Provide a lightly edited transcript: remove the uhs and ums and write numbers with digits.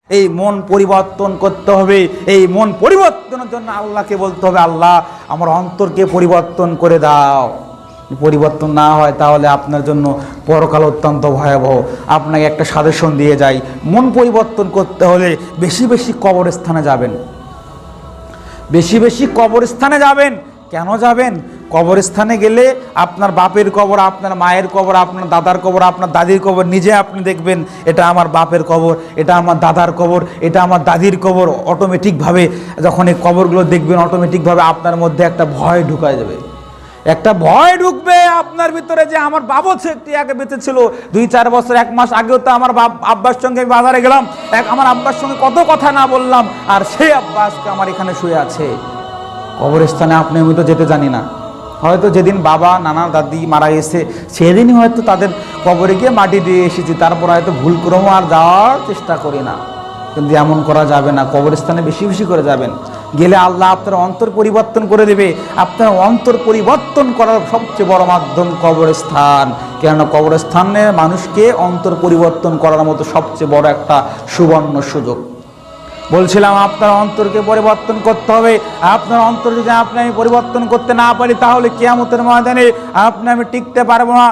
এই মন পরিবর্তন করতে হবে। এই মন পরিবর্তনের জন্য আল্লাহকে বলতে হবে, আল্লাহ আমার অন্তরকে পরিবর্তন করে দাও। পরিবর্তন না হয় তাহলে আপনার জন্য পরকাল অত্যন্ত ভয়াবহ। আপনাকে একটা সাজেশন দিয়ে যাই, মন পরিবর্তন করতে হলে বেশি বেশি কবরস্থানে যাবেন, বেশি বেশি কবরস্থানে যাবেন। কেন যাবেন? কবরস্থানে গেলে আপনার বাপের কবর, আপনার মায়ের কবর, আপনার দাদার কবর, আপনার দাদির কবর নিজে আপনি দেখবেন এটা আমার বাপের কবর, এটা আমার দাদার কবর, এটা আমার দাদির কবর। অটোমেটিকভাবে যখন এই কবরগুলো দেখবেন অটোমেটিকভাবে আপনার মধ্যে একটা ভয় ঢুকায় যাবে, একটা ভয় ঢুকবে আপনার ভিতরে যে আমার বাবা একটি আগে বেঁচে ছিল, 2-4 বছর 1 মাস আগেও তো আমার আব্বার সঙ্গে আমি বাজারে গেলাম, আমার আব্বার সঙ্গে কত কথা না বললাম, আর সেই আব্বা আজকে আমার এখানে শুয়ে আছে। কবরস্থানে আপনি আমি তো যেতে জানি না, হয়তো যেদিন বাবা নানা দাদি মারা গেছে সেদিনই হয়তো তাদের কবরে গিয়ে মাটি দিয়ে এসেছি, তারপর হয়তো ভুল ক্রম আর যাওয়ার চেষ্টা করি না। কিন্তু এমন করা যাবে না, কবরস্থানে বেশি বেশি করে যাবেন। গেলে আল্লাহ আপনার অন্তর পরিবর্তন করে দেবে। আপনার অন্তর পরিবর্তন করার সবচেয়ে বড় মাধ্যম কবরস্থান, কেননা কবরস্থানে মানুষকে অন্তর পরিবর্তন করার মতো সবচেয়ে বড় একটা সুবর্ণ সুযোগ। বলছিলাম আপনার অন্তরকে পরিবর্তন করতে হবে। আপনার অন্তর যদি আমি পরিবর্তন করতে না পারি তাহলে কিয়ামতের ময়দানে আমি টিকতে পারবো না।